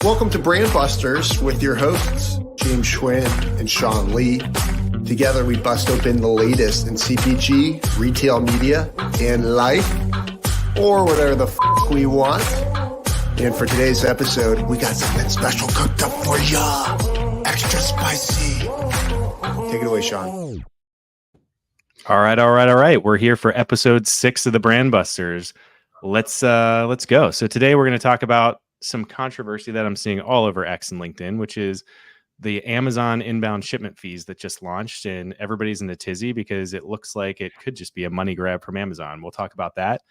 Welcome to BrandBusters with your hosts, James Schwinn and Sean Lee. Together, we bust open the latest in CPG, retail media, and life, or whatever the we want. And for today's episode, we got something special cooked up for ya. Extra spicy. Take it away, Sean. All right. We're here for episode 6 of the BrandBusters. Let's go. So today we're going to talk about some controversy that I'm seeing all over X and LinkedIn, which is the Amazon inbound shipment fees that just launched, and everybody's in a tizzy because it looks like it could just be a money grab from Amazon. We'll talk about that.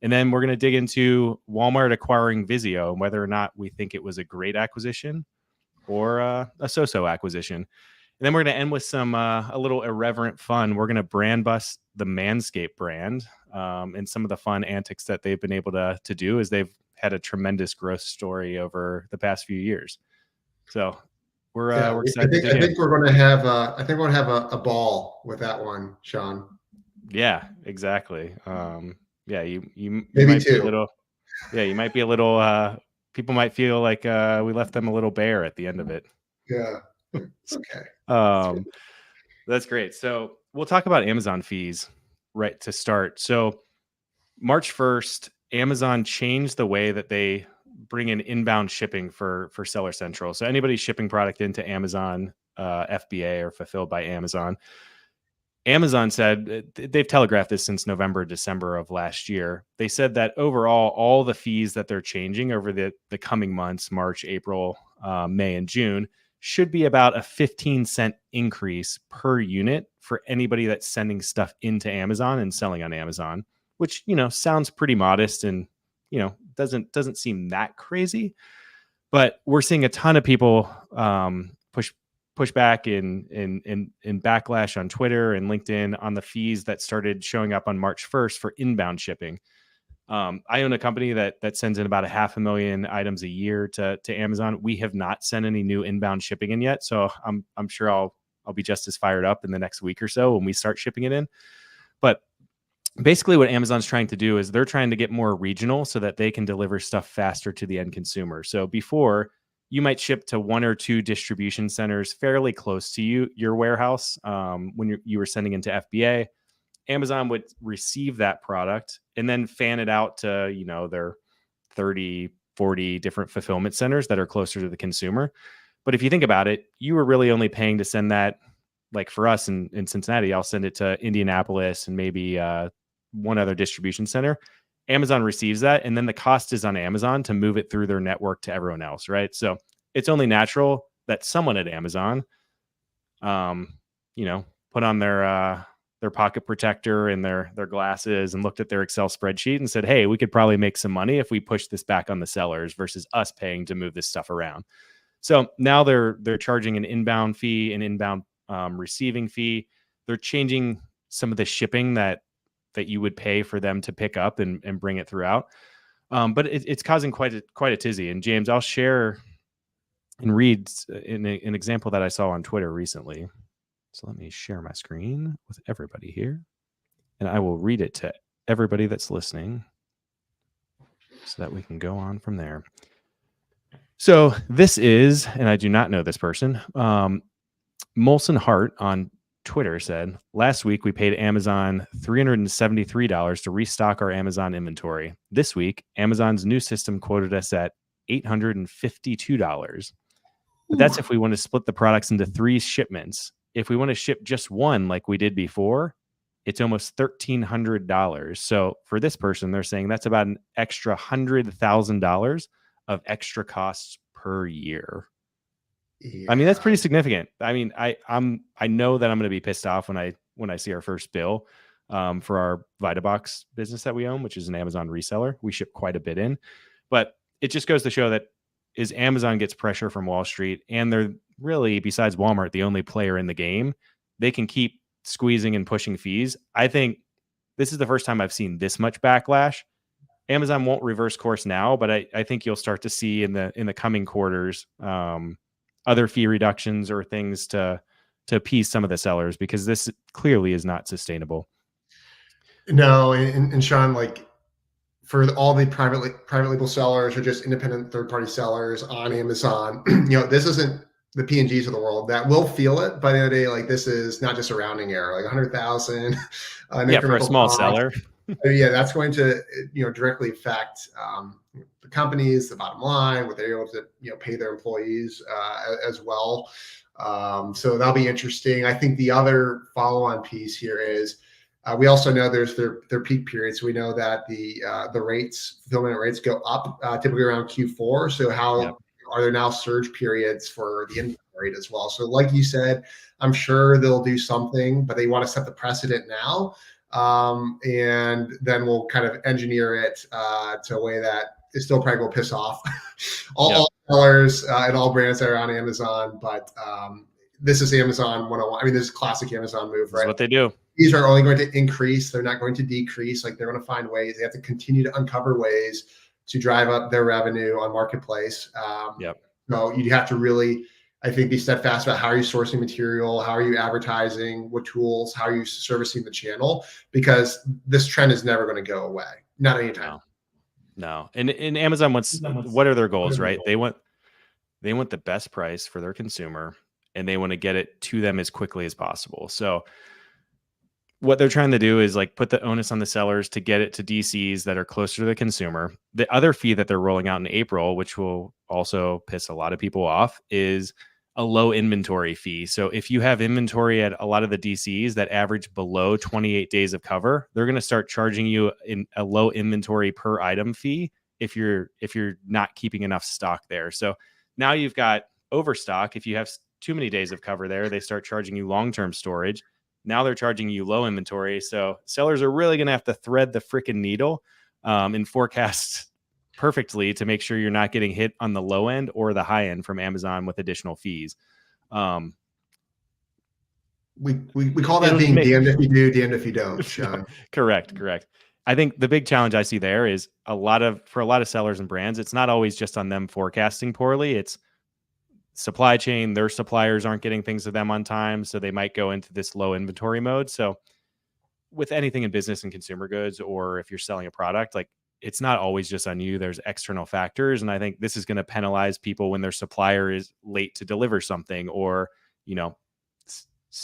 And then we're going to dig into Walmart acquiring Vizio and whether or not we think it was a great acquisition or a so-so acquisition. And then we're going to end with some a little irreverent fun. We're going to brand bust the Manscaped brand and some of the fun antics that they've been able to do as they've had a tremendous growth story over the past few years. So we're excited. I think we're going to have a ball with that one, Sean. Yeah, exactly. You maybe might too. Be a little. Yeah, you might be a little. People might feel like we left them a little bare at the end of it. Yeah. Okay. That's great. So we'll talk about Amazon fees right to start. So March 1st, Amazon changed the way that they bring in inbound shipping for Seller Central. So anybody shipping product into Amazon, FBA or fulfilled by Amazon, Amazon said, they've telegraphed this since November, December of last year. They said that overall, all the fees that they're changing over the coming months, March, April, May, and June, should be about a 15-cent increase per unit for anybody that's sending stuff into Amazon and selling on Amazon, which, sounds pretty modest and, doesn't seem that crazy. But we're seeing a ton of people push back in backlash on Twitter and LinkedIn on the fees that started showing up on March 1st for inbound shipping. I own a company that sends in about 500,000 items a year to Amazon. We have not sent any new inbound shipping in yet, so I'm sure I'll be just as fired up in the next week or so when we start shipping it in. But basically what Amazon's trying to do is they're trying to get more regional so that they can deliver stuff faster to the end consumer. So before, you might ship to 1 or 2 distribution centers fairly close to your warehouse. When you were sending into FBA, Amazon would receive that product and then fan it out to, their 30, 40 different fulfillment centers that are closer to the consumer. But if you think about it, you were really only paying to send that. Like for us in Cincinnati, I'll send it to Indianapolis and maybe one other distribution center. Amazon receives that, and then the cost is on Amazon to move it through their network to everyone else, right? So it's only natural that someone at Amazon, put on their pocket protector and their glasses and looked at their Excel spreadsheet and said, hey, we could probably make some money if we push this back on the sellers versus us paying to move this stuff around. So now they're charging an inbound fee, an inbound receiving fee. They're changing some of the shipping that you would pay for them to pick up and bring it throughout. But it's causing quite a tizzy. And James, I'll share and read an example that I saw on Twitter recently. So let me share my screen with everybody here, and I will read it to everybody that's listening so that we can go on from there. So this is, and I do not know this person, Molson Hart on Twitter said, last week we paid Amazon $373 to restock our Amazon inventory. This week, Amazon's new system quoted us at $852. But that's if we want to split the products into 3 shipments. If we want to ship just one like we did before, it's almost $1,300. So for this person, they're saying that's about an extra $100,000 of extra costs per year. Yeah. I mean, that's pretty significant. I mean, I know that I'm going to be pissed off when I see our first bill for our VitaBox business that we own, which is an Amazon reseller. We ship quite a bit in, but it just goes to show that as Amazon gets pressure from Wall Street, and they're really, besides Walmart, the only player in the game, they can keep squeezing and pushing fees. I think this is the first time I've seen this much backlash. Amazon won't reverse course now, but I think you'll start to see in the coming quarters other fee reductions or things to appease some of the sellers, because this clearly is not sustainable. No, and Sean, like for all the private label sellers or just independent third-party sellers on Amazon, this isn't the P&Gs of the world that will feel it. By the end of the day, like this is not just a rounding error, like 100,000 Yeah, for a small cost. seller. Yeah, that's going to directly affect the companies, the bottom line, what they're able to pay their employees as well. So that'll be interesting. I think the other follow-on piece here is we also know there's their peak periods. So we know that the fulfillment rates go up typically around Q4. So how are there now surge periods for the inventory rate as well? So like you said, I'm sure they'll do something, but they want to set the precedent now. And then we'll kind of engineer it to a way that it still probably will piss off all sellers and all brands that are on Amazon. But this is Amazon 101. I mean, this is classic Amazon move, right? That's what they do. These are only going to increase. They're not going to decrease. Like they're going to find ways. They have to continue to uncover ways to drive up their revenue on marketplace. So you have to really, I think, be steadfast about how are you sourcing material, how are you advertising, what tools, how are you servicing the channel, because this trend is never going to go away. Not anytime. No. And Amazon what are their goals, right? They want the best price for their consumer, and they want to get it to them as quickly as possible. So what they're trying to do is like put the onus on the sellers to get it to DCs that are closer to the consumer. The other fee that they're rolling out in April, which will also piss a lot of people off, is a low inventory fee. So if you have inventory at a lot of the DCs that average below 28 days of cover, they're going to start charging you in a low inventory per item fee if you're not keeping enough stock there. So now you've got overstock. If you have too many days of cover there, they start charging you long-term storage. Now they're charging you low inventory. So sellers are really going to have to thread the freaking needle and forecast perfectly to make sure you're not getting hit on the low end or the high end from Amazon with additional fees. We call that being damned if you do, damned if you don't, Sean. Correct. I think the big challenge I see there is for a lot of sellers and brands, it's not always just on them forecasting poorly. It's supply chain. Their suppliers aren't getting things to them on time, so they might go into this low inventory mode. So with anything in business and consumer goods, or if you're selling a product, like it's not always just on you. There's external factors. And I think this is going to penalize people when their supplier is late to deliver something, or,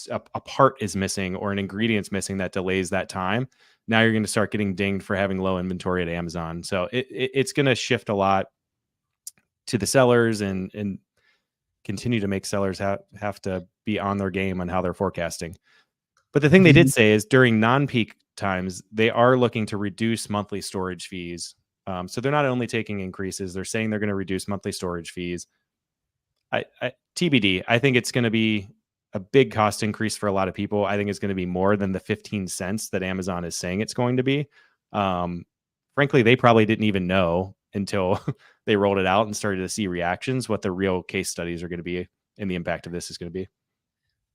a part is missing or an ingredient's missing that delays that time. Now you're going to start getting dinged for having low inventory at Amazon. So it's going to shift a lot to the sellers and continue to make sellers have to be on their game on how they're forecasting. But the thing they did say is during non-peak times, they are looking to reduce monthly storage fees. So they're not only taking increases, they're saying they're going to reduce monthly storage fees. TBD, I think it's going to be a big cost increase for a lot of people. I think it's going to be more than the 15 cents that Amazon is saying it's going to be. Frankly, they probably didn't even know until they rolled it out and started to see reactions, what the real case studies are going to be and the impact of this is going to be.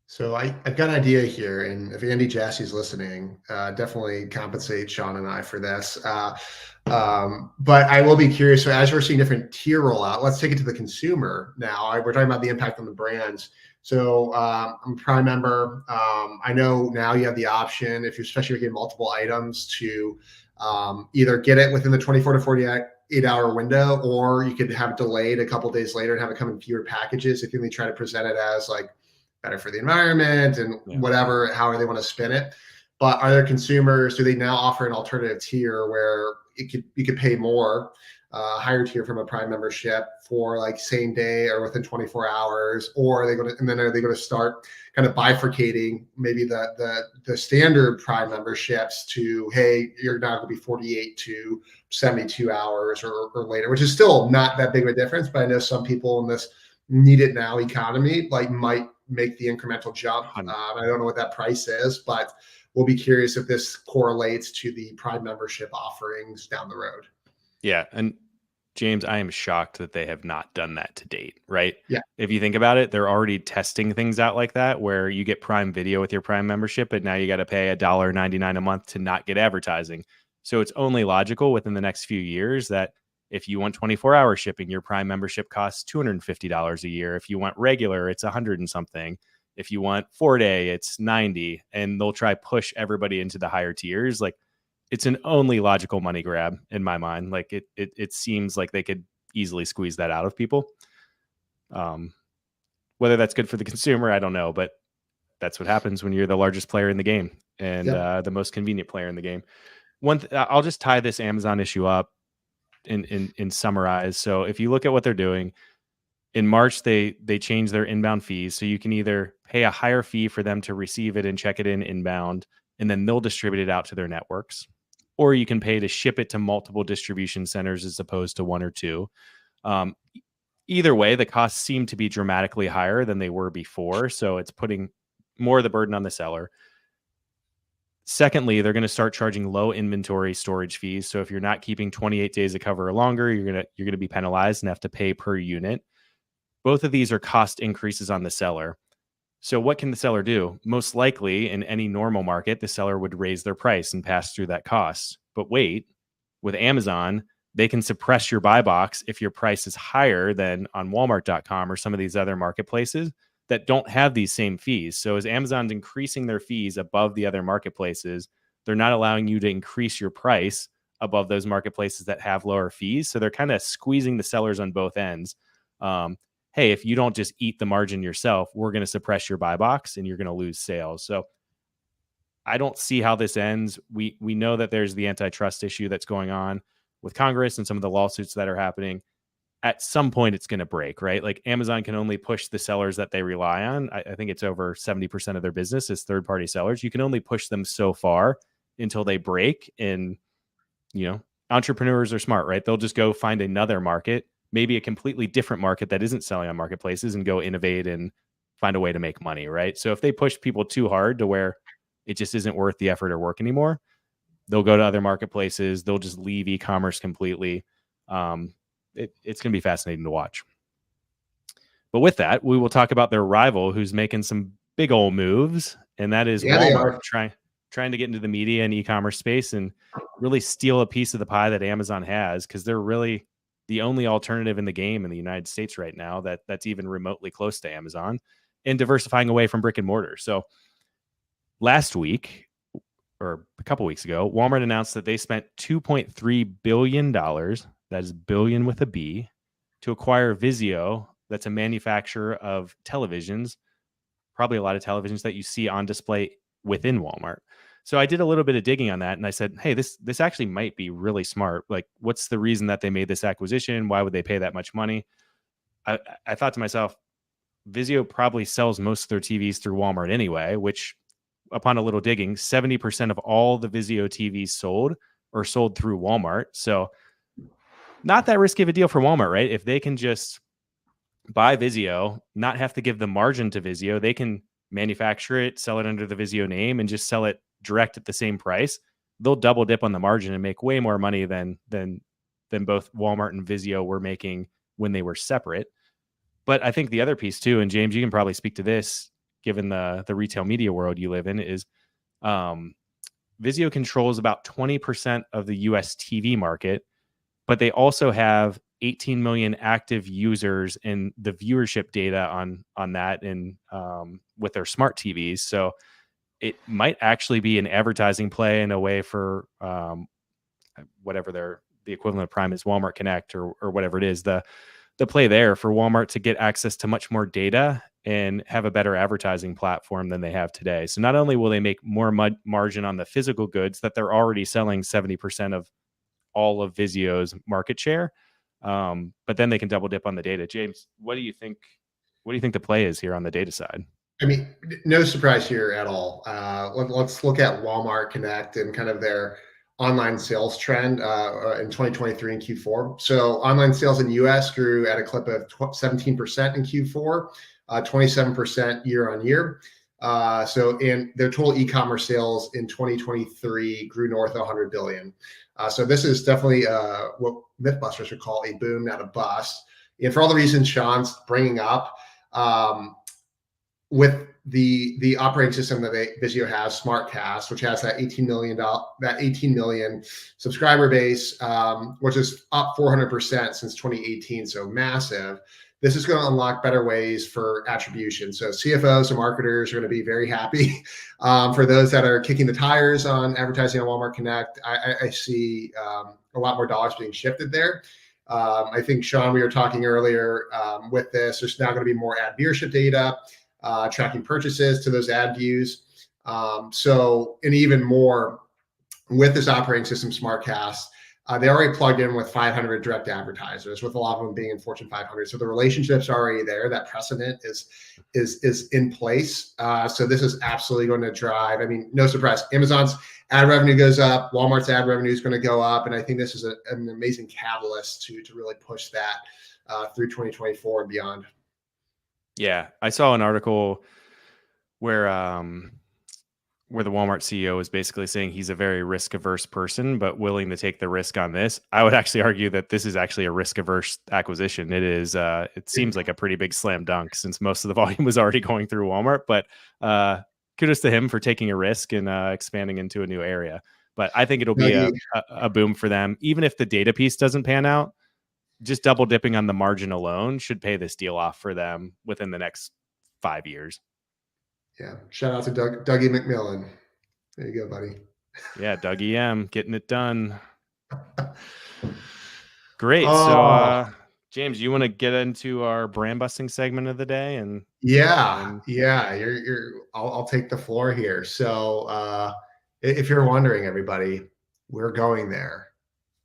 So I've got an idea here, and if Andy Jassy's listening, definitely compensate Sean and I for this. But I will be curious. So as we're seeing different tier rollout, let's take it to the consumer now. We're talking about the impact on the brands. So I'm a Prime member. I know now you have the option, if you're especially getting multiple items, to either get it within the 24 to 48 hour window, or you could have it delayed a couple days later and have it come in fewer packages. I think they try to present it as like better for the environment and whatever, however they want to spin it. But are there consumers, do they now offer an alternative tier where you could pay more, higher tier from a Prime membership for like same day or within 24 hours, or are they going to start kind of bifurcating maybe the standard Prime memberships to, hey, you're now going to be 48 to 72 hours or later, which is still not that big of a difference. But I know some people in this need it now economy might make the incremental jump. I don't know what that price is, but we'll be curious if this correlates to the Prime membership offerings down the road. Yeah. And James, I am shocked that they have not done that to date, right? Yeah. If you think about it, they're already testing things out like that, where you get Prime Video with your Prime membership, but now you got to pay $1.99 a month to not get advertising. So it's only logical within the next few years that if you want 24-hour shipping, your Prime membership costs $250 a year. If you want regular, it's $100 and something. If you want 4-day, it's $90, and they'll try push everybody into the higher tiers. Like, it's an only logical money grab in my mind. Like it seems like they could easily squeeze that out of people. Whether that's good for the consumer, I don't know, but that's what happens when you're the largest player in the game and the most convenient player in the game. I'll just tie this Amazon issue up in summarize. So if you look at what they're doing in March, they changed their inbound fees. So you can either pay a higher fee for them to receive it and check it in inbound, and then they'll distribute it out to their networks, or you can pay to ship it to multiple distribution centers as opposed to one or two. Either way, the costs seem to be dramatically higher than they were before. So it's putting more of the burden on the seller. Secondly, they're going to start charging low inventory storage fees. So if you're not keeping 28 days of cover or longer, you're going to be penalized and have to pay per unit. Both of these are cost increases on the seller. So what can the seller do? Most likely, in any normal market, the seller would raise their price and pass through that cost. But wait, with Amazon, they can suppress your buy box if your price is higher than on Walmart.com or some of these other marketplaces that don't have these same fees. So as Amazon's increasing their fees above the other marketplaces, they're not allowing you to increase your price above those marketplaces that have lower fees. So they're kind of squeezing the sellers on both ends. Hey, if you don't just eat the margin yourself, we're going to suppress your buy box and you're going to lose sales. So I don't see how this ends. We know that there's the antitrust issue that's going on with Congress and some of the lawsuits that are happening. At some point, it's going to break, right? Like Amazon can only push the sellers that they rely on. I think it's over 70% of their business is third-party sellers. You can only push them so far until they break. And, entrepreneurs are smart, right? They'll just go find another market, maybe a completely different market that isn't selling on marketplaces, and go innovate and find a way to make money, right? So if they push people too hard to where it just isn't worth the effort or work anymore, they'll go to other marketplaces. They'll just leave e-commerce completely. It's going to be fascinating to watch. But with that, we will talk about their rival who's making some big old moves, and that is Walmart trying to get into the media and e-commerce space and really steal a piece of the pie that Amazon has, because they're really the only alternative in the game in the United States right now that's even remotely close to Amazon, and diversifying away from brick and mortar. So last week, or a couple weeks ago, Walmart announced that they spent $2.3 billion, that is billion with a B, to acquire Vizio. That's a manufacturer of televisions, probably a lot of televisions that you see on display within Walmart. So I did a little bit of digging on that, and I said, hey, this actually might be really smart. Like, what's the reason that they made this acquisition? Why would they pay that much money? I thought to myself, Vizio probably sells most of their TVs through Walmart anyway, which, upon a little digging, 70% of all the Vizio TVs sold are sold through Walmart. So not that risky of a deal for Walmart, right? If they can just buy Vizio, not have to give the margin to Vizio, they can manufacture it, sell it under the Vizio name, and just sell it direct at the same price. They'll double dip on the margin and make way more money than both Walmart and Vizio were making when they were separate. But I think the other piece too, and James, you can probably speak to this, given the retail media world you live in, is Vizio controls about 20% of the US TV market, but they also have 18 million active users in the viewership data on that and with their smart TVs. So it might actually be an advertising play in a way for whatever the equivalent of Prime is, Walmart Connect or whatever it is, the play there for Walmart to get access to much more data and have a better advertising platform than they have today. So not only will they make more margin on the physical goods that they're already selling 70% of all of Vizio's market share, but then they can double dip on the data. James, what do you think the play is here on the data side? I mean, no surprise here at all. Let's look at Walmart Connect and kind of their online sales trend in 2023 and Q4. So online sales in the US grew at a clip of 17% in Q4, 27% year on year. So in their total e-commerce sales in 2023 grew north of 100 billion. So this is definitely what Mythbusters would call a boom, not a bust. And for all the reasons Sean's bringing up, with the operating system that Vizio has, SmartCast, which has that 18 million subscriber base, which is up 400% since 2018, so massive. This is going to unlock better ways for attribution. So CFOs and marketers are going to be very happy. For those that are kicking the tires on advertising on Walmart Connect, I see a lot more dollars being shifted there. I think, Sean, we were talking earlier with this, there's now going to be more ad viewership data, tracking purchases to those ad views. And even more with this operating system, SmartCast, they already plugged in with 500 direct advertisers, with a lot of them being in Fortune 500. So the relationship's already there. That precedent is in place. So this is absolutely going to drive. I mean, no surprise. Amazon's ad revenue goes up. Walmart's ad revenue is going to go up, and I think this is an amazing catalyst to really push that through 2024 and beyond. Yeah, I saw an article where the Walmart CEO was basically saying he's a very risk-averse person, but willing to take the risk on this. I would actually argue that this is actually a risk-averse acquisition. It is. It seems like a pretty big slam dunk since most of the volume was already going through Walmart. But kudos to him for taking a risk and expanding into a new area. But I think it'll be a boom for them. Even if the data piece doesn't pan out, just double dipping on the margin alone should pay this deal off for them within the next 5 years. Yeah. Shout out to Dougie McMillan. There you go, buddy. Yeah. Dougie M getting it done. Great. So, James, you want to get into our brand busting segment of the day? And I'll take the floor here. So, if you're wondering, everybody, we're going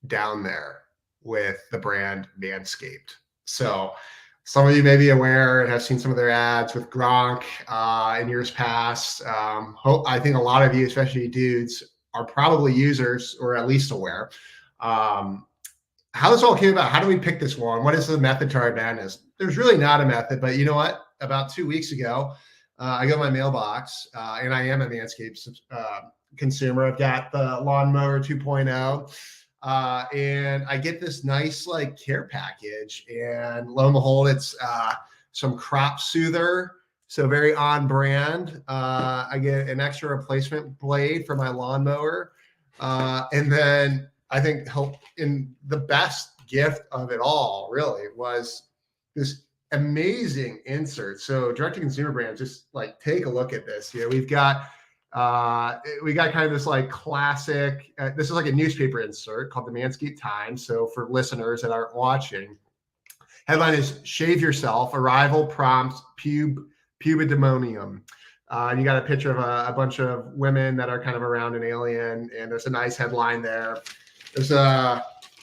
down there with the brand Manscaped. So some of you may be aware and have seen some of their ads with Gronk in years past. I think a lot of you, especially dudes, are probably users or at least aware. How this all came about, how do we pick this one? What is the method to our madness? There's really not a method, but you know what? About 2 weeks ago, I go to my mailbox, and I am a Manscaped consumer. I've got the Lawnmower 2.0. And I get this nice like care package, and lo and behold, it's some crop soother, so very on brand. I get an extra replacement blade for my lawnmower, and then I think in the best gift of it all really was this amazing insert. So direct to consumer brands, just like take a look at this. We've got kind of this like classic, this is like a newspaper insert called the Manscaped Times. So for listeners that aren't watching, headline is "Shave Yourself, Arrival Prompts Pubidemonium." And you got a picture of a bunch of women that are kind of around an alien, and there's a nice headline there. There's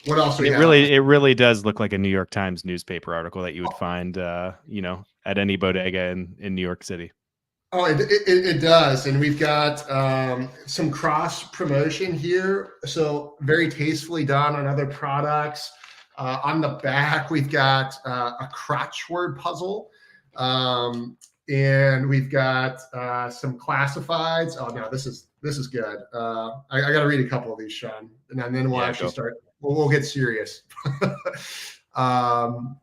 what else do we have? It really does look like a New York Times newspaper article that you would find, at any bodega in New York City. Oh, it does. And we've got some cross promotion here. So very tastefully done on other products. On the back, we've got a crotch word puzzle. And we've got some classifieds. Oh, no, this is good. I got to read a couple of these, Sean. And then we'll actually start. We'll get serious. So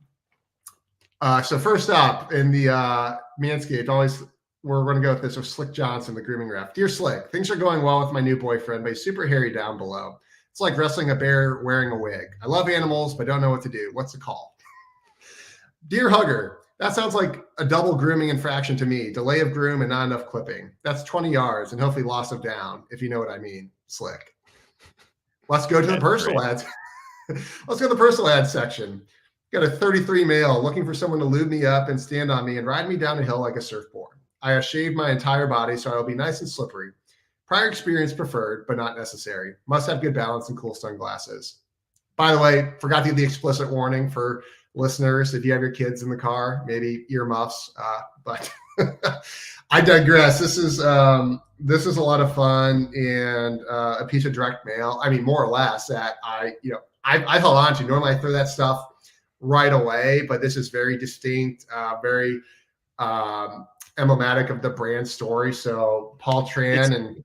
first up in the Manscaped, we're going to go with this with Slick Johnson, the grooming ref. Dear Slick, things are going well with my new boyfriend, but he's super hairy down below. It's like wrestling a bear wearing a wig. I love animals, but don't know what to do. What's the call? Dear Hugger, that sounds like a double grooming infraction to me. Delay of groom and not enough clipping. That's 20 yards and hopefully loss of down, if you know what I mean, Slick. Let's go to the personal ads. Let's go to the personal ads section. Got a 33 male looking for someone to lube me up and stand on me and ride me down a hill like a surfboard. I have shaved my entire body, so I'll be nice and slippery. Prior experience preferred, but not necessary. Must have good balance and cool sunglasses. By the way, forgot to give the explicit warning for listeners. If you have your kids in the car, maybe earmuffs, but I digress. This is a lot of fun and a piece of direct mail. I mean, more or less that I held on to. Normally I throw that stuff right away, but this is very distinct, very emblematic of the brand story. So Paul Tran and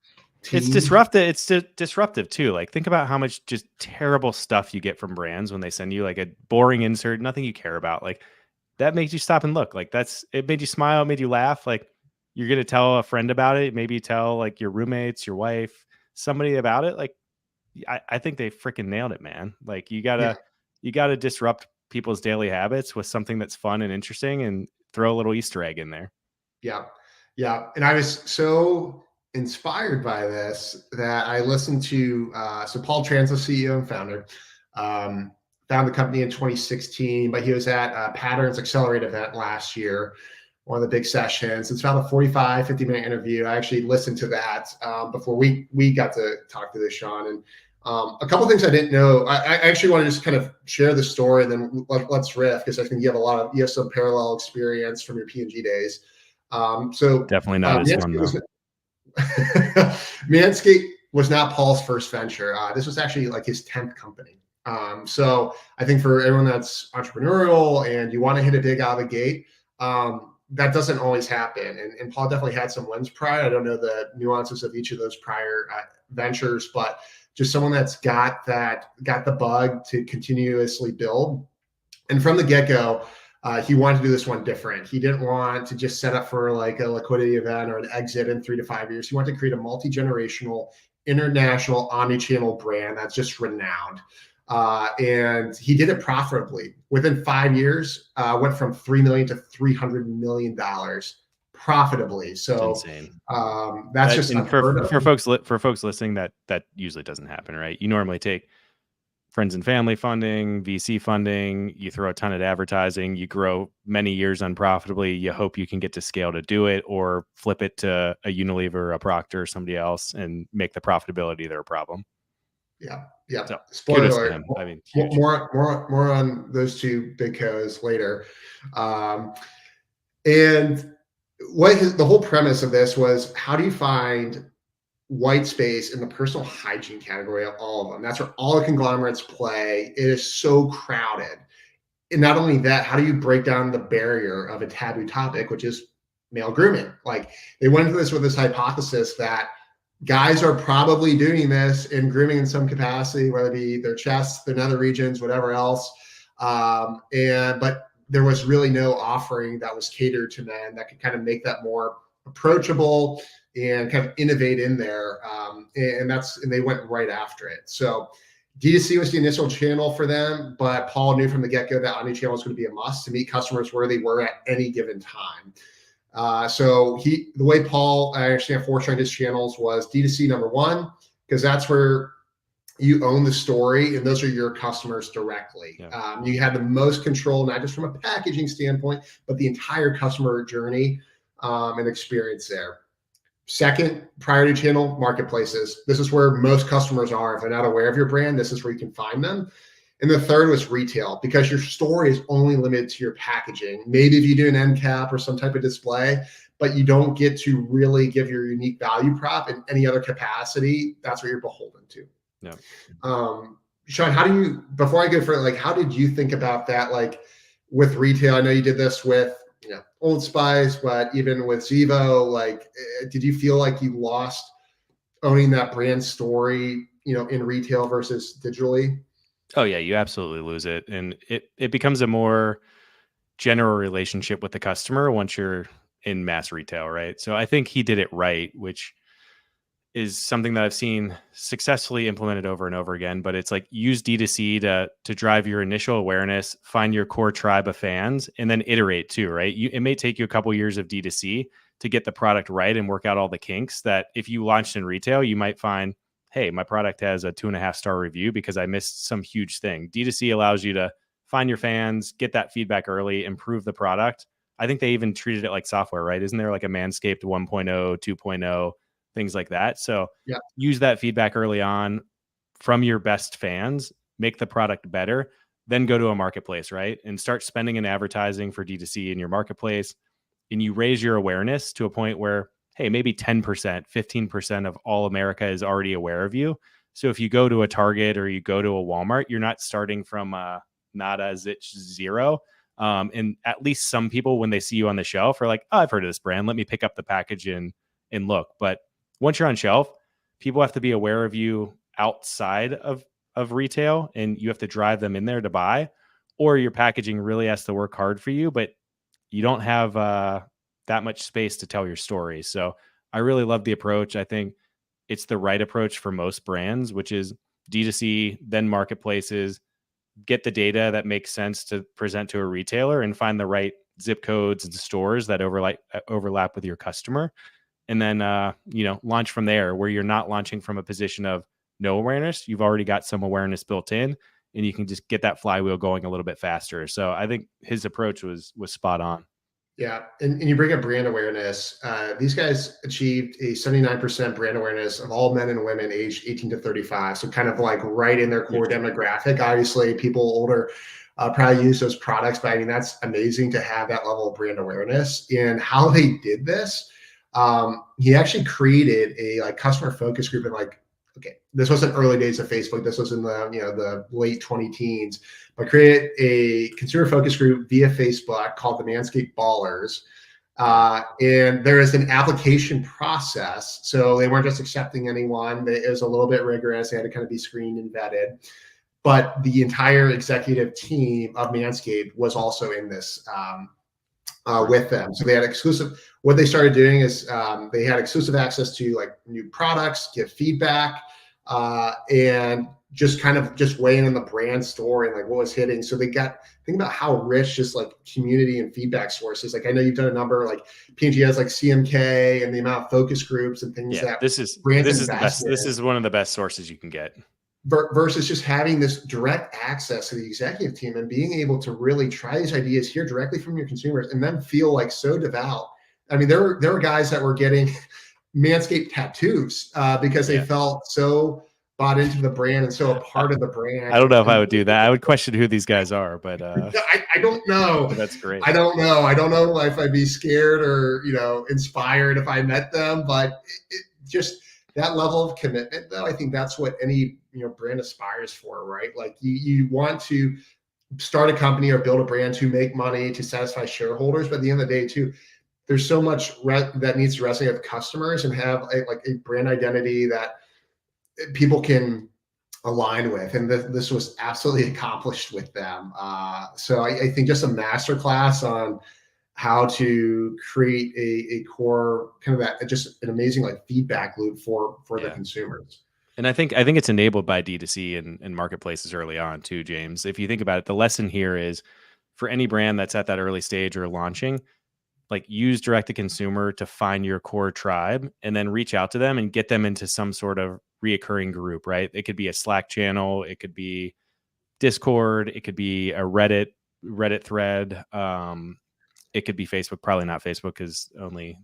team. It's disruptive. It's disruptive too. Like think about how much just terrible stuff you get from brands when they send you like a boring insert, nothing you care about. Like that makes you stop and look. Like it made you smile, it made you laugh. Like you're going to tell a friend about it, maybe tell like your roommates, your wife, somebody about it. Like, I think they freaking nailed it, man. Like Yeah. you gotta disrupt people's daily habits with something that's fun and interesting and throw a little Easter egg in there. Yeah. Yeah. And I was so inspired by this that I listened to, so Paul Tran's the CEO and founder, um, found the company in 2016, but he was at a Patterns Accelerate event last year, one of the big sessions. It's about a 45, 50-minute interview. I actually listened to that before we got to talk to this, Sean. And a couple of things I didn't know. I actually want to just kind of share the story, and then let's riff, because I think you have some parallel experience from your P&G days. So Definitely not as fun Manscaped though. was Manscaped was not Paul's first venture. This was actually like his 10th company. So I think for everyone that's entrepreneurial and you want to hit it big out of the gate, that doesn't always happen. And Paul definitely had some wins prior. I don't know the nuances of each of those prior ventures, but just someone that's got the bug to continuously build. And from the get-go, he wanted to do this one different. He didn't want to just set up for like a liquidity event or an exit in 3 to 5 years. He wanted to create a multi-generational, international, omni-channel brand that's just renowned. And he did it profitably. Within 5 years, went from $3 million to $300 million profitably. So it's insane. that's just unheard of. For folks listening, that usually doesn't happen, right? You normally take friends and family funding, VC funding, you throw a ton at advertising, you grow many years unprofitably, you hope you can get to scale to do it, or flip it to a Unilever, a Procter, or somebody else and make the profitability their problem. Yeah. Yeah. So, Spoiler alert. I mean, huge. More on those two big co's later. And the whole premise of this was, how do you find white space in the personal hygiene category of all of them? That's where all the conglomerates play. It is so crowded. And not only that, how do you break down the barrier of a taboo topic, which is male grooming? Like, they went into this with this hypothesis that guys are probably doing this in grooming in some capacity, whether it be their chests, their nether regions, whatever else. But there was really no offering that was catered to men that could kind of make that more approachable and kind of innovate in there. And they went right after it. So D2C was the initial channel for them, but Paul knew from the get-go that omnichannel was going to be a must to meet customers where they were at any given time. So the way Paul, I understand, foreshadowed his channels was D2C number one, because that's where you own the story and those are your customers directly. Yeah. You had the most control, not just from a packaging standpoint, but the entire customer journey and experience there. Second priority channel, marketplaces. This is where most customers are. If they're not aware of your brand, this is where you can find them. And the third was retail, because your story is only limited to your packaging. Maybe if you do an end cap or some type of display, but you don't get to really give your unique value prop in any other capacity. That's what you're beholden to. Yeah. Sean, before I go further, like, how did you think about that? Like, with retail, I know you did this with, Old Spice, but even with Zevo, like, did you feel like you lost owning that brand story, in retail versus digitally? Oh yeah, you absolutely lose it. And it becomes a more general relationship with the customer once you're in mass retail, right? So I think he did it right, which is something that I've seen successfully implemented over and over again. But it's like, use D2C to drive your initial awareness, find your core tribe of fans, and then iterate too, right? It may take you a couple years of D2C to get the product right and work out all the kinks that if you launched in retail, you might find, hey, my product has a 2.5-star review because I missed some huge thing. D2C allows you to find your fans, get that feedback early, improve the product. I think they even treated it like software, right? Isn't there like a Manscaped 1.0, 2.0, things like that? So yeah, use that feedback early on from your best fans, make the product better, then go to a marketplace, right? And start spending in advertising for D2C in your marketplace. And you raise your awareness to a point where, hey, maybe 10%, 15% of all America is already aware of you. So if you go to a Target or you go to a Walmart, you're not starting from nada, zitch, zero. And at least some people, when they see you on the shelf, are like, oh, I've heard of this brand. Let me pick up the package and look. But once you're on shelf, people have to be aware of you outside of retail, and you have to drive them in there to buy, or your packaging really has to work hard for you, but you don't have that much space to tell your story. So I really love the approach. I think it's the right approach for most brands, which is D2C, then marketplaces, get the data that makes sense to present to a retailer and find the right zip codes and stores that overlap with your customer. And then, launch from there, where you're not launching from a position of no awareness. You've already got some awareness built in, and you can just get that flywheel going a little bit faster. So I think his approach was spot on. Yeah. And you bring up brand awareness. These guys achieved a 79% brand awareness of all men and women aged 18 to 35. So kind of like right in their core demographic. Obviously, people older probably use those products, but I mean, that's amazing to have that level of brand awareness. And how they did this, he actually created a like customer focus group, and like, okay, this wasn't early days of Facebook. This was in the late 20 teens, but created a consumer focus group via Facebook called the Manscaped Ballers. And there is an application process. So they weren't just accepting anyone. It was a little bit rigorous. They had to kind of be screened and vetted. But the entire executive team of Manscaped was also in this with them. So they had exclusive, what they started doing is they had exclusive access to like new products, give feedback, and just kind of just weighing in the brand story and like what was hitting. So they think about how rich just like community and feedback sources. Like I know you've done a number, like P&G has like CMK and the amount of focus groups and things that this is the best. This is one of the best sources you can get. Versus just having this direct access to the executive team and being able to really try these ideas here directly from your consumers and then feel like so devout. I mean, there were guys that were getting Manscaped tattoos because they felt so bought into the brand and so a part of the brand. I don't know if I would do that. I would question who these guys are, but I don't know. That's great. I don't know if I'd be scared or, inspired if I met them, but it just that level of commitment, though, I think that's what any brand aspires for, right? Like you want to start a company or build a brand to make money, to satisfy shareholders, but at the end of the day, too, there's so much that needs to resonate with customers and have a brand identity that people can align with, and this was absolutely accomplished with them. So I think just a masterclass on how to create a core kind of that, just an amazing like feedback loop for the consumers. And I think it's enabled by D2C and marketplaces early on too, James. If you think about it, the lesson here is for any brand that's at that early stage or launching, like use direct to consumer to find your core tribe and then reach out to them and get them into some sort of reoccurring group, right? It could be a Slack channel, it could be Discord, it could be a Reddit thread. It could be Facebook, probably not Facebook because only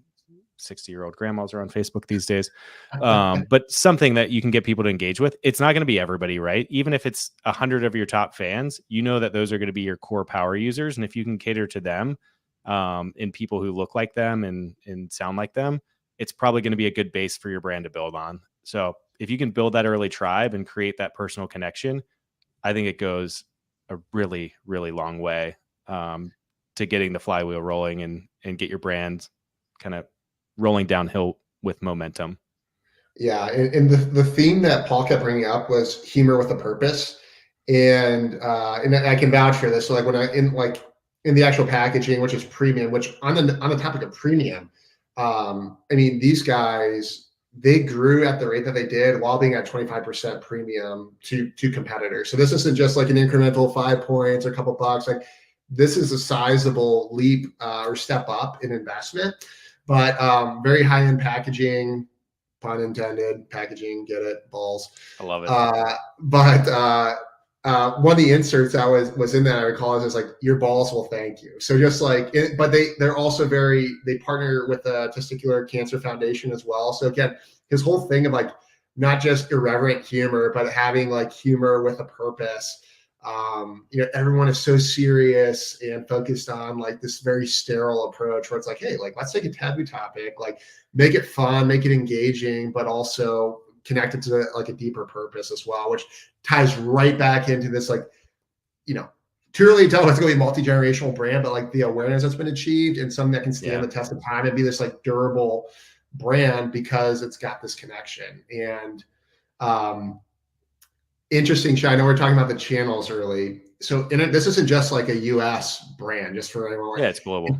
60-year-old grandmas are on Facebook these days. But something that you can get people to engage with. It's not going to be everybody, right? Even if it's 100 of your top fans, that those are going to be your core power users. And if you can cater to them and people who look like them and sound like them, it's probably going to be a good base for your brand to build on. So if you can build that early tribe and create that personal connection, I think it goes a really, really long way to getting the flywheel rolling and get your brand kind of rolling downhill with momentum. Yeah. And the theme that Paul kept bringing up was humor with a purpose. And I can vouch for this. So like when in the actual packaging, which is premium, which on the topic of premium, I mean, these guys, they grew at the rate that they did while being at 25% premium to competitors. So this isn't just like an incremental 5 points or a couple bucks. Like this is a sizable leap or step up in investment, but very high-end packaging, pun intended, packaging, get it, balls. I love it. But one of the inserts that was in that, I recall, is like, your balls will thank you. So just like, but they're also they partner with the Testicular Cancer Foundation as well. So again, his whole thing of like, not just irreverent humor, but having like humor with a purpose. Everyone is so serious and focused on like this very sterile approach where it's like, hey, like, let's take a taboo topic, like make it fun, make it engaging, but also connected to like a deeper purpose as well, which ties right back into this, like, too early to tell it's going to be a multi-generational brand, but like the awareness that's been achieved and something that can stand the test of time and be this like durable brand because it's got this connection. And interesting, Shai, I know we're talking about the channels early. So this isn't just like a US brand, just for everyone. Yeah, it's global.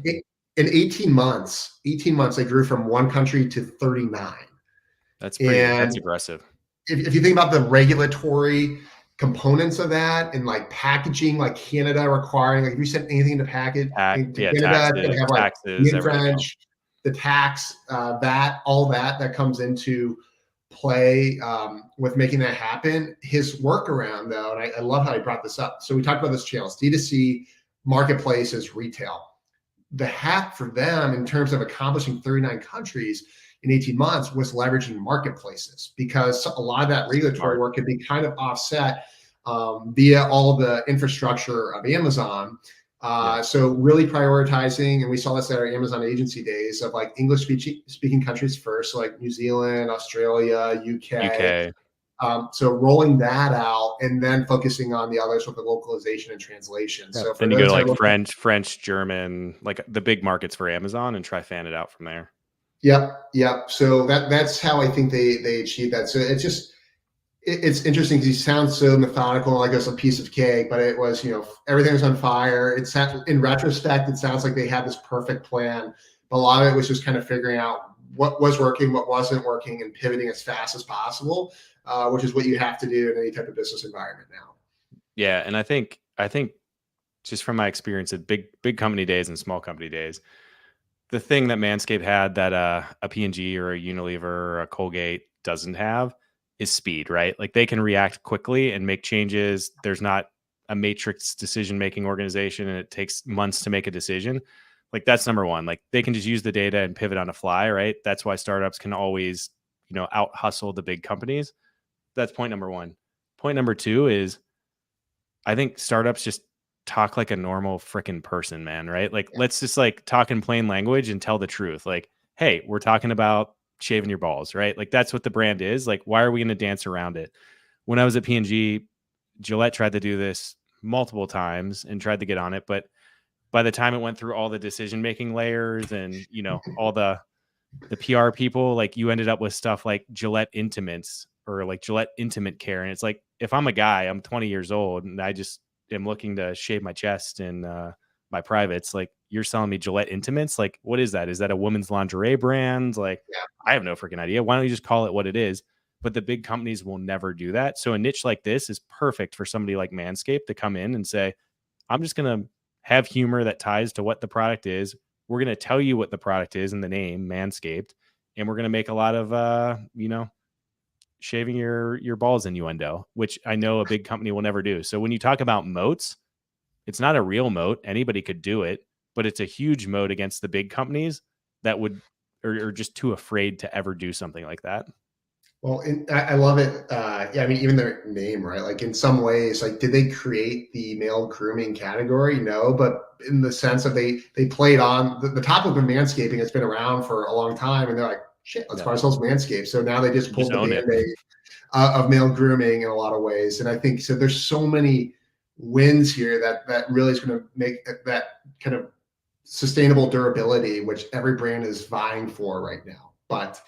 in 18 months, they grew from one country to 39. That's And aggressive. if you think about the regulatory components of that and like packaging, like Canada requiring, like if you send anything to package into Canada, it's going to have like taxes, in everything French, else. the tax, all that comes into play with making that happen. His workaround, though, and I love how he brought this up. So we talked about this channels, D2C, marketplaces, retail. The hack for them in terms of accomplishing 39 countries in 18 months was leveraging marketplaces, because a lot of that regulatory work could be kind of offset via all the infrastructure of Amazon. So really prioritizing, and we saw this at our Amazon agency days, of like English speaking countries first, so like New Zealand, Australia, UK. So rolling that out and then focusing on the others with the localization and translation. Yeah. So for then you go those to like French, German, like the big markets for Amazon, and try fan it out from there. Yep. So that's how I think they achieve that. So it's interesting because he sounds so methodical, like it was a piece of cake, but it was, everything was on fire. In retrospect, it sounds like they had this perfect plan, but a lot of it was just kind of figuring out what was working, what wasn't working, and pivoting as fast as possible, which is what you have to do in any type of business environment now. Yeah, and I think just from my experience at big company days and small company days, the thing that Manscaped had that a P&G or a Unilever or a Colgate doesn't have is speed, right? Like they can react quickly and make changes. There's not a matrix decision-making organization and it takes months to make a decision. Like that's number one. Like they can just use the data and pivot on a fly, right? That's why startups can always, out hustle the big companies. That's point number one. Point number two is I think startups just talk like a normal freaking person, man, right? Like, let's just like talk in plain language and tell the truth. Like, hey, we're talking about shaving your balls, right? Like, that's what the brand is. Like, why are we going to dance around it? When I was at P&G, Gillette tried to do this multiple times and tried to get on it. But by the time it went through all the decision-making layers and, all the PR people, like you ended up with stuff like Gillette Intimates or like Gillette Intimate Care. And it's like, if I'm a guy, I'm 20 years old and I just am looking to shave my chest and my privates, like you're selling me Gillette Intimates. Like, what is that? Is that a women's lingerie brand? Like, I have no freaking idea. Why don't you just call it what it is? But the big companies will never do that. So a niche like this is perfect for somebody like Manscaped to come in and say, I'm just going to have humor that ties to what the product is. We're going to tell you what the product is in the name, Manscaped, and we're going to make a lot of, shaving your balls innuendo, which I know a big company will never do. So when you talk about moats, it's not a real moat. Anybody could do it, but it's a huge moat against the big companies that would are just too afraid to ever do something like that. Well, I love it. I mean, even their name, right? Like in some ways, like did they create the male grooming category? No, but in the sense of they played on the topic of manscaping. It's been around for a long time, and they're like, shit, let's call ourselves Manscaped. So now they just pulled the Band-Aid of male grooming in a lot of ways, and I think so. There's so many wins here that really is going to make that kind of sustainable durability, which every brand is vying for right now. But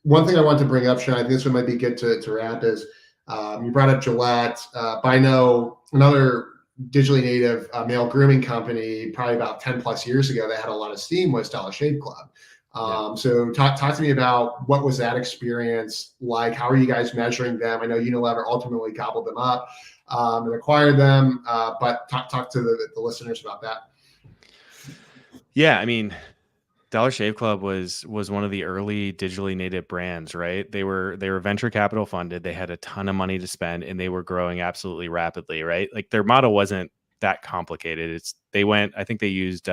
one thing I want to bring up, Sean, I think this one might be good to wrap is you brought up Gillette. But I know another digitally native male grooming company, probably about 10 plus years ago, that had a lot of steam was Dollar Shave Club. So talk to me about what was that experience like? How are you guys measuring them? I know Unilever ultimately gobbled them up and acquired them, but talk to the listeners about that. Yeah, I mean, Dollar Shave Club was one of the early digitally native brands, right? They were venture capital funded. They had a ton of money to spend and they were growing absolutely rapidly, right? Like their model wasn't that complicated. I think they used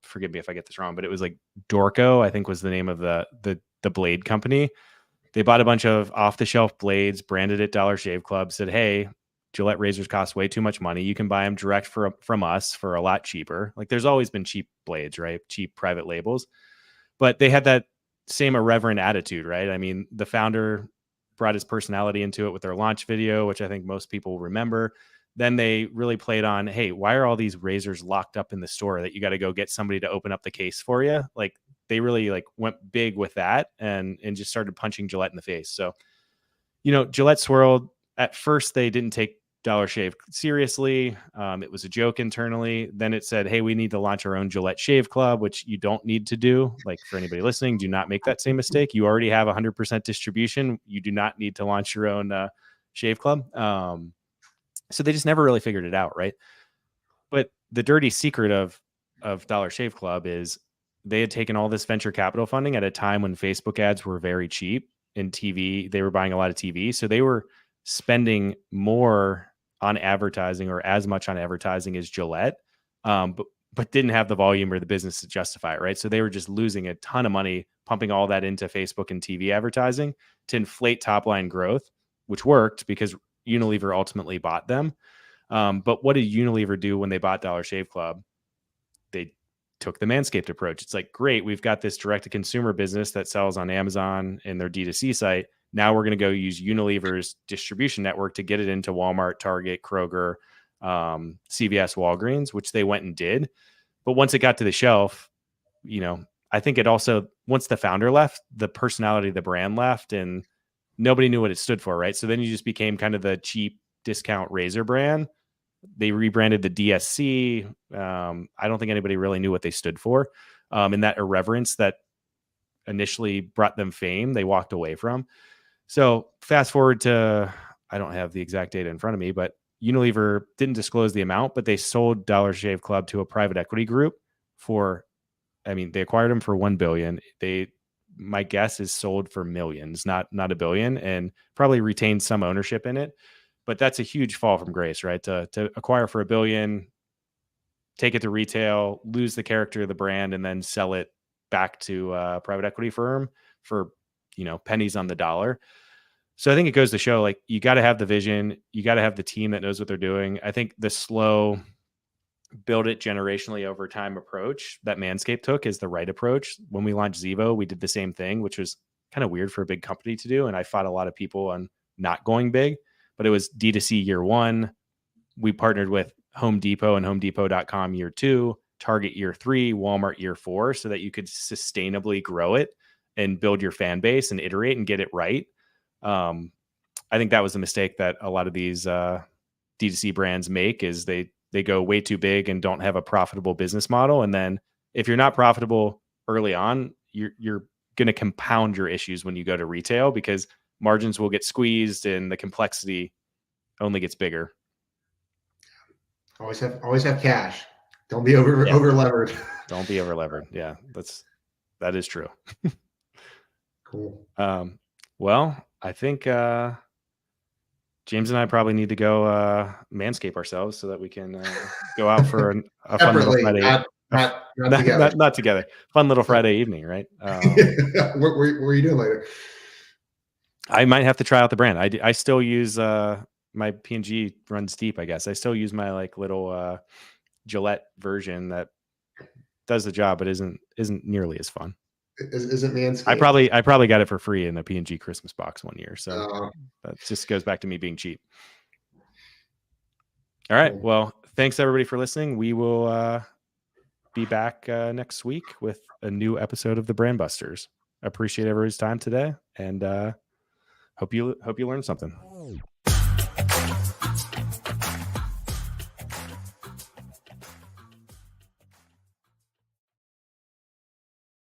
forgive me if I get this wrong, but it was like Dorco, I think was the name of the blade company. They bought a bunch of off the shelf blades, branded it Dollar Shave Club, said, "Hey, Gillette razors cost way too much money. You can buy them direct from us for a lot cheaper." Like there's always been cheap blades, right? Cheap private labels. But they had that same irreverent attitude, right? I mean, the founder brought his personality into it with their launch video, which I think most people remember. Then they really played on, hey, why are all these razors locked up in the store that you got to go get somebody to open up the case for you? Like they really like went big with that and just started punching Gillette in the face. So, Gillette swirled. At first, they didn't take Dollar Shave seriously. It was a joke internally. Then it said, hey, we need to launch our own Gillette Shave Club, which you don't need to do. Like, for anybody listening, do not make that same mistake. You already have 100% distribution. You do not need to launch your own shave club. So they just never really figured it out, right? But the dirty secret of Dollar Shave Club is they had taken all this venture capital funding at a time when Facebook ads were very cheap, in TV. They were buying a lot of TV. So they were spending more on advertising, or as much on advertising as Gillette, but didn't have the volume or the business to justify it, right? So they were just losing a ton of money pumping all that into Facebook and TV advertising to inflate top line growth, which worked because Unilever ultimately bought them. But what did Unilever do when they bought Dollar Shave Club? They took the Manscaped approach. It's like, great, we've got this direct-to-consumer business that sells on Amazon and their D2C site. Now we're going to go use Unilever's distribution network to get it into Walmart, Target, Kroger, CVS, Walgreens, which they went and did. But once it got to the shelf, I think it also, once the founder left, the personality of the brand left and nobody knew what it stood for, right? So then you just became kind of the cheap discount razor brand. They rebranded the DSC. I don't think anybody really knew what they stood for. And that irreverence that initially brought them fame, they walked away from. So fast forward to, I don't have the exact data in front of me, but Unilever didn't disclose the amount, but they sold Dollar Shave Club to a private equity group they acquired them for $1 billion. My guess is sold for millions, not $1 billion, and probably retained some ownership in it. But that's a huge fall from grace, right? To acquire for $1 billion, take it to retail, lose the character of the brand, and then sell it back to a private equity firm for, pennies on the dollar. So I think it goes to show, like, you got to have the vision, you got to have the team that knows what they're doing. I think the slow build it generationally over time approach that Manscaped took is the right approach. When we launched Zevo, we did the same thing, which was kind of weird for a big company to do. And I fought a lot of people on not going big, but it was D2C year one. We partnered with Home Depot and HomeDepot.com year two, Target year three, Walmart year four, so that you could sustainably grow it and build your fan base and iterate and get it right. I think that was a mistake that a lot of these D2C brands make, is they go way too big and don't have a profitable business model. And then if you're not profitable early on, you're going to compound your issues when you go to retail, because margins will get squeezed and the complexity only gets bigger. Always have cash. Don't be over levered. Don't be over levered. Yeah, that is true. Cool. Well, I think James and I probably need to go manscape ourselves so that we can go out for a fun little Friday. Not together. Fun little Friday evening, right? What are you doing later? I might have to try out the brand. I still use my P&G runs deep, I guess. I still use my little Gillette version that does the job, but isn't nearly as fun. Isn't Manscaped? I probably got it for free in a P&G Christmas box one year. So that just goes back to me being cheap. All right. Cool. Well, thanks everybody for listening. We will be back next week with a new episode of the BrandBusters. I appreciate everybody's time today, and hope you learned something.